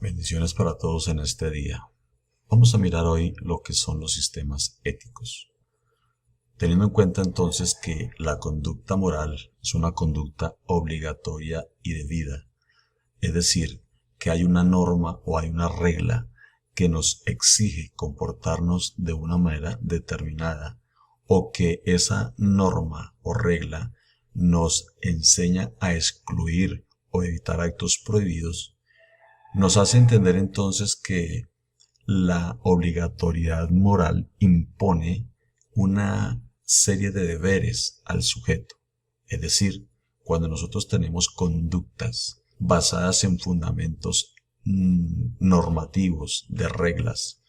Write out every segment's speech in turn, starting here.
Bendiciones para todos en este día. Vamos a mirar hoy lo que son los sistemas éticos. Teniendo en cuenta entonces que la conducta moral es una conducta obligatoria y debida, es decir, que hay una norma o hay una regla que nos exige comportarnos de una manera determinada, o que esa norma o regla nos enseña a excluir o evitar actos prohibidos, nos hace entender entonces que la obligatoriedad moral impone una serie de deberes al sujeto. Es decir, cuando nosotros tenemos conductas basadas en fundamentos normativos de reglas,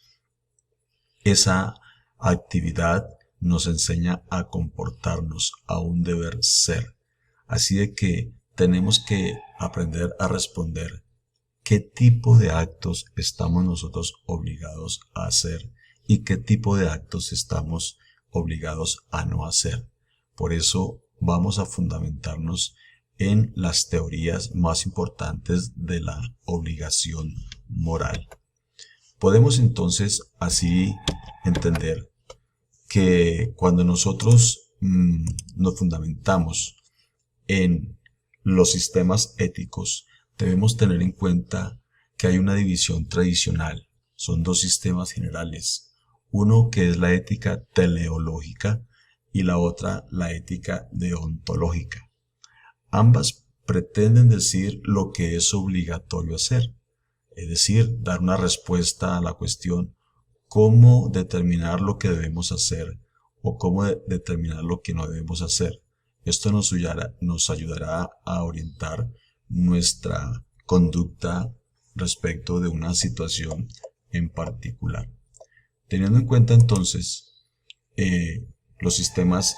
esa actividad nos enseña a comportarnos, a un deber ser. Así de que tenemos que aprender a responder qué tipo de actos estamos nosotros obligados a hacer y qué tipo de actos estamos obligados a no hacer. Por eso vamos a fundamentarnos en las teorías más importantes de la obligación moral. Podemos entonces así entender que cuando nosotros nos fundamentamos en los sistemas éticos, debemos tener en cuenta que hay una división tradicional. Son dos sistemas generales. Uno que es la ética teleológica y la otra la ética deontológica. Ambas pretenden decir lo que es obligatorio hacer, es decir, dar una respuesta a la cuestión cómo determinar lo que debemos hacer o cómo determinar lo que no debemos hacer. Esto nos ayudará a orientar nuestra conducta respecto de una situación en particular. Teniendo en cuenta entonces los sistemas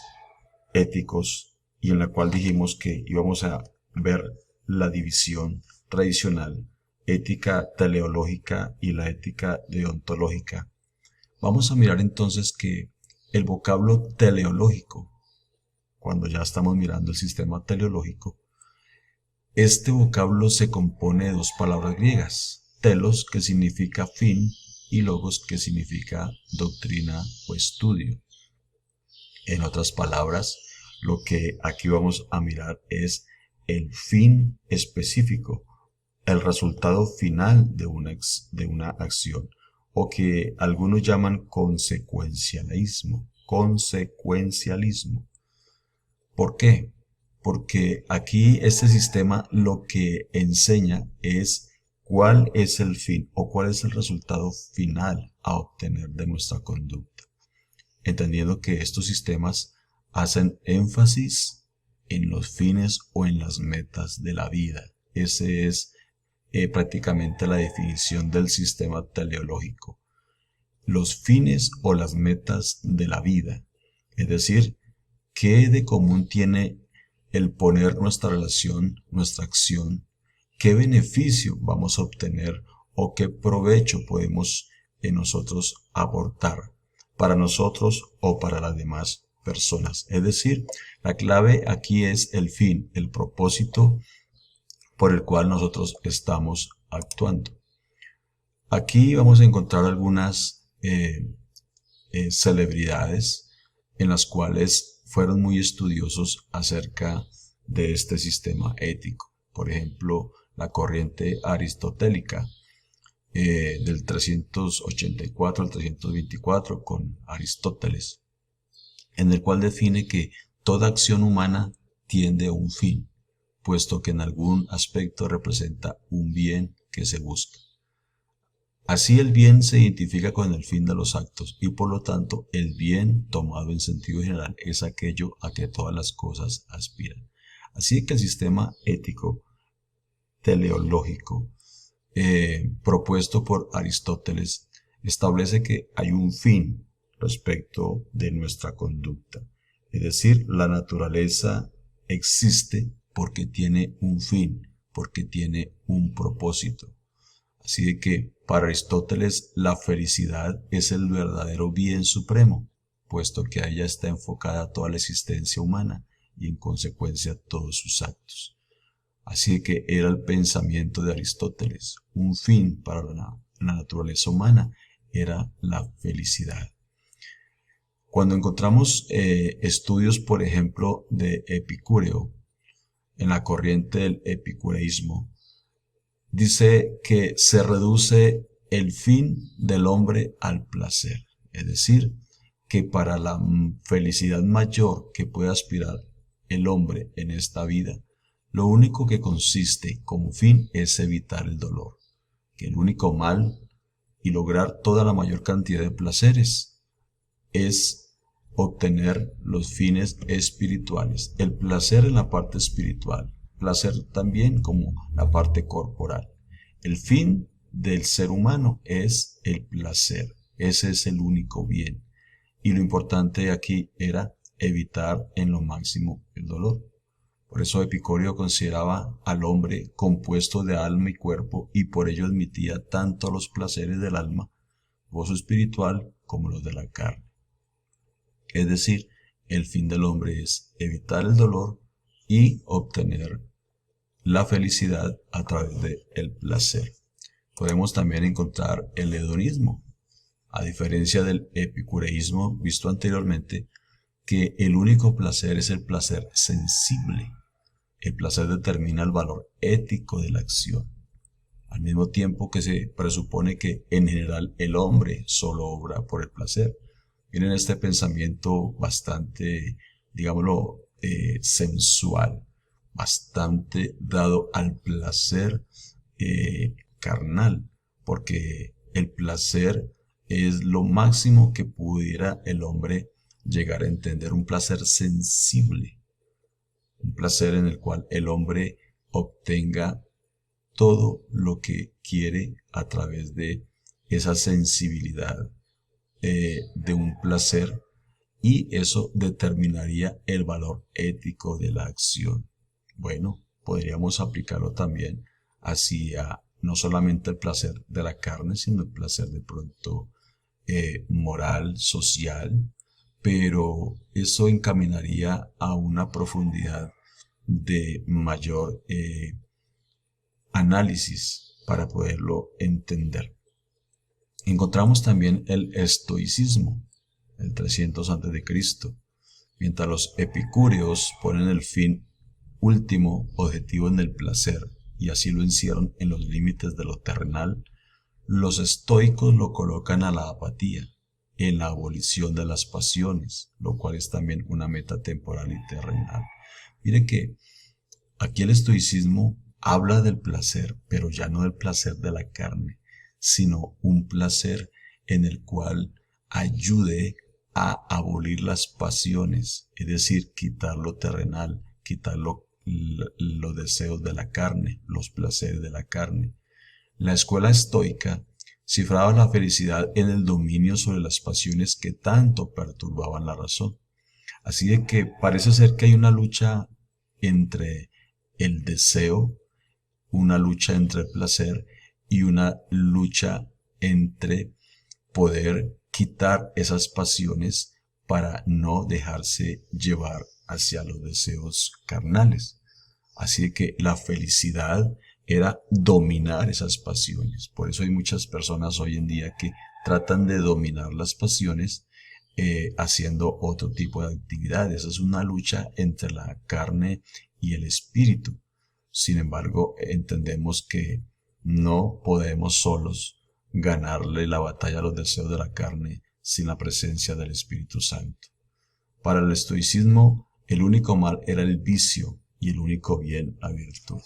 éticos, y en la cual dijimos que íbamos a ver la división tradicional, ética teleológica y la ética deontológica, vamos a mirar entonces que el vocablo teleológico, cuando ya estamos mirando el sistema teleológico, este vocablo se compone de dos palabras griegas, telos, que significa fin, y logos, que significa doctrina o estudio. En otras palabras, lo que aquí vamos a mirar es el fin específico, el resultado final de una acción, o que algunos llaman consecuencialismo. ¿Por qué? Porque aquí este sistema lo que enseña es cuál es el fin o cuál es el resultado final a obtener de nuestra conducta. Entendiendo que estos sistemas hacen énfasis en los fines o en las metas de la vida. Ese es prácticamente la definición del sistema teleológico. Los fines o las metas de la vida. Es decir, ¿qué de común tiene el poner nuestra relación, nuestra acción? ¿Qué beneficio vamos a obtener o qué provecho podemos en nosotros aportar para nosotros o para las demás personas? Es decir, la clave aquí es el fin, el propósito por el cual nosotros estamos actuando. Aquí vamos a encontrar algunas celebridades en las cuales fueron muy estudiosos acerca de este sistema ético. Por ejemplo, la corriente aristotélica del 384 al 324 con Aristóteles, en el cual define que toda acción humana tiende a un fin, puesto que en algún aspecto representa un bien que se busca. Así el bien se identifica con el fin de los actos y por lo tanto el bien tomado en sentido general es aquello a que todas las cosas aspiran. Así que el sistema ético teleológico propuesto por Aristóteles establece que hay un fin respecto de nuestra conducta. Es decir, la naturaleza existe porque tiene un fin, porque tiene un propósito. Así de que para Aristóteles la felicidad es el verdadero bien supremo, puesto que a ella está enfocada toda la existencia humana y en consecuencia todos sus actos. Así que era el pensamiento de Aristóteles. Un fin para la naturaleza humana era la felicidad. Cuando encontramos estudios, por ejemplo, de Epicúreo, en la corriente del epicureísmo, dice que se reduce el fin del hombre al placer. Es decir, que para la felicidad mayor que puede aspirar el hombre en esta vida, lo único que consiste como fin es evitar el dolor, que el único mal y lograr toda la mayor cantidad de placeres es obtener los fines espirituales. El placer en la parte espiritual, placer también como la parte corporal. El fin del ser humano es el placer. Ese es el único bien. Y lo importante aquí era evitar en lo máximo el dolor. Por eso Epicurio consideraba al hombre compuesto de alma y cuerpo y por ello admitía tanto los placeres del alma, gozo espiritual, como los de la carne. Es decir, el fin del hombre es evitar el dolor y obtener la felicidad a través del placer. Podemos también encontrar el hedonismo, a diferencia del epicureísmo visto anteriormente, que el único placer es el placer sensible. El placer determina el valor ético de la acción, al mismo tiempo que se presupone que en general el hombre solo obra por el placer. Miren este pensamiento bastante, digámoslo, sensual, bastante dado al placer carnal, porque el placer es lo máximo que pudiera el hombre llegar a entender, un placer sensible, un placer en el cual el hombre obtenga todo lo que quiere a través de esa sensibilidad de un placer, y eso determinaría el valor ético de la acción. Bueno, podríamos aplicarlo también hacia no solamente el placer de la carne, sino el placer de pronto moral, social, pero eso encaminaría a una profundidad de mayor análisis para poderlo entender. Encontramos también el estoicismo, el 300 a.C., mientras los epicúreos ponen el fin último objetivo en el placer y así lo encierran en los límites de lo terrenal. Los estoicos lo colocan a la apatía, en la abolición de las pasiones, lo cual es también una meta temporal y terrenal. Mire que aquí el estoicismo habla del placer, pero ya no del placer de la carne, sino un placer en el cual ayude a abolir las pasiones, es decir, quitar lo terrenal, quitar los deseos de la carne, los placeres de la carne. La escuela estoica cifraba la felicidad en el dominio sobre las pasiones que tanto perturbaban la razón. Así de que parece ser que hay una lucha entre el deseo, una lucha entre el placer y una lucha entre poder quitar esas pasiones para no dejarse llevar hacia los deseos carnales. Así que la felicidad era dominar esas pasiones. Por eso hay muchas personas hoy en día que tratan de dominar las pasiones haciendo otro tipo de actividades. Es una lucha entre la carne y el espíritu. Sin embargo, entendemos que no podemos solos ganarle la batalla a los deseos de la carne sin la presencia del Espíritu Santo. Para el estoicismo, el único mal era el vicio y el único bien la virtud.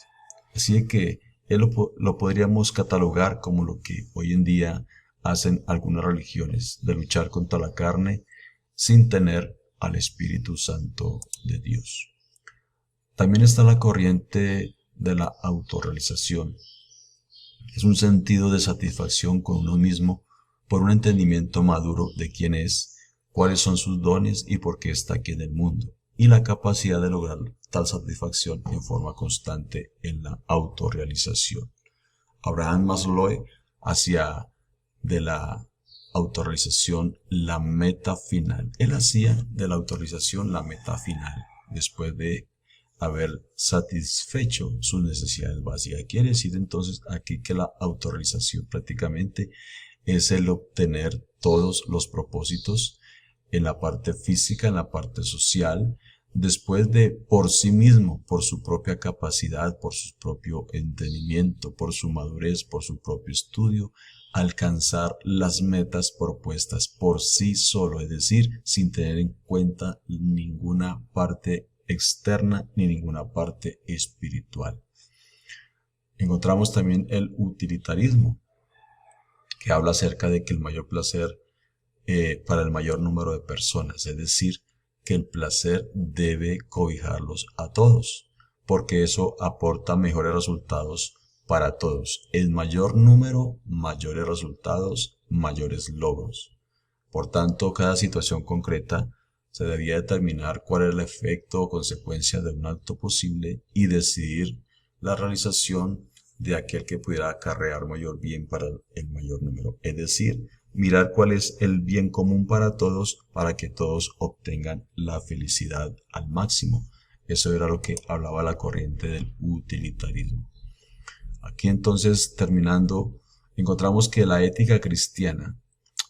Así que lo podríamos catalogar como lo que hoy en día hacen algunas religiones, de luchar contra la carne sin tener al Espíritu Santo de Dios. También está la corriente de la autorrealización. Es un sentido de satisfacción con uno mismo por un entendimiento maduro de quién es, cuáles son sus dones y por qué está aquí en el mundo, y la capacidad de lograr tal satisfacción en forma constante en la autorrealización. Abraham Maslow hacía de la autorrealización la meta final. Él hacía de la autorrealización la meta final, después de haber satisfecho sus necesidades básicas. Quiere decir entonces aquí que la autorrealización prácticamente es el obtener todos los propósitos en la parte física, en la parte social, después de por sí mismo, por su propia capacidad, por su propio entendimiento, por su madurez, por su propio estudio, alcanzar las metas propuestas por sí solo, es decir, sin tener en cuenta ninguna parte externa ni ninguna parte espiritual. Encontramos también el utilitarismo, que habla acerca de que el mayor placer para el mayor número de personas, es decir, que el placer debe cobijarlos a todos, porque eso aporta mejores resultados para todos. El mayor número, mayores resultados, mayores logros. Por tanto, cada situación concreta se debía determinar cuál era el efecto o consecuencia de un acto posible y decidir la realización de aquel que pudiera acarrear mayor bien para el mayor número. Es decir, mirar cuál es el bien común para todos para que todos obtengan la felicidad al máximo. Eso era lo que hablaba la corriente del utilitarismo. Aquí entonces, terminando, encontramos que la ética cristiana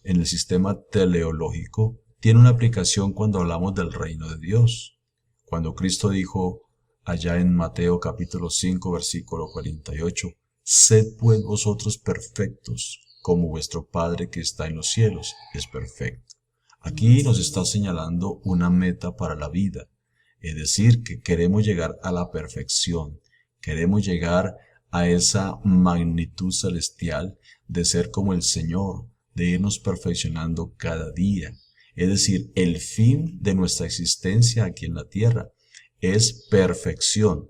en el sistema teleológico tiene una aplicación cuando hablamos del reino de Dios. Cuando Cristo dijo allá en Mateo capítulo 5 versículo 48, sed pues vosotros perfectos, como vuestro Padre que está en los cielos es perfecto. Aquí nos está señalando una meta para la vida, es decir, que queremos llegar a la perfección, queremos llegar a esa magnitud celestial de ser como el Señor, de irnos perfeccionando cada día. Es decir, el fin de nuestra existencia aquí en la tierra es perfección.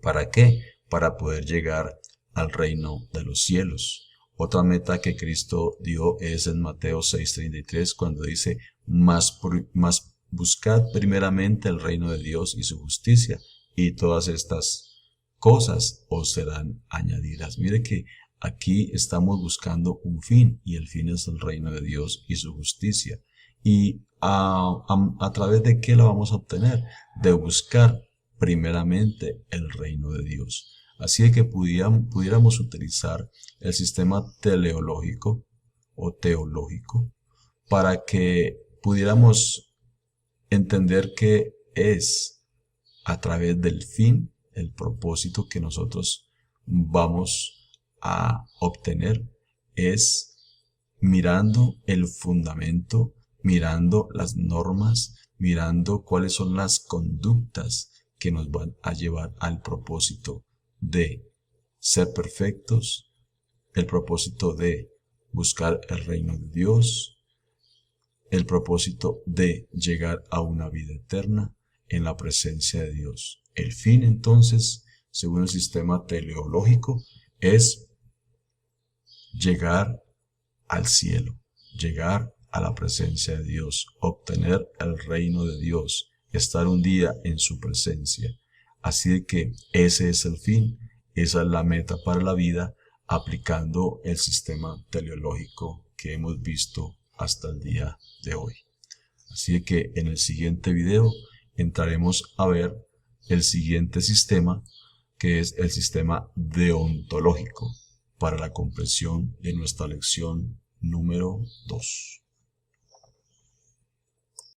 ¿Para qué? Para poder llegar al reino de los cielos. Otra meta que Cristo dio es en Mateo 6:33 cuando dice, mas buscad primeramente el reino de Dios y su justicia, y todas estas cosas os serán añadidas. Mire que aquí estamos buscando un fin, y el fin es el reino de Dios y su justicia. ¿Y a través de qué lo vamos a obtener? De buscar primeramente el reino de Dios. Así que pudiéramos utilizar el sistema teleológico o teológico para que pudiéramos entender que es a través del fin, el propósito que nosotros vamos a obtener es mirando el fundamento, mirando las normas, mirando cuáles son las conductas que nos van a llevar al propósito de ser perfectos, el propósito de buscar el reino de Dios, el propósito de llegar a una vida eterna en la presencia de Dios. El fin, entonces, según el sistema teleológico, es llegar al cielo, llegar a la presencia de Dios, obtener el reino de Dios, estar un día en su presencia. Así de que ese es el fin, esa es la meta para la vida, aplicando el sistema teleológico que hemos visto hasta el día de hoy. Así que en el siguiente video entraremos a ver el siguiente sistema, que es el sistema deontológico, para la comprensión de nuestra lección número 2.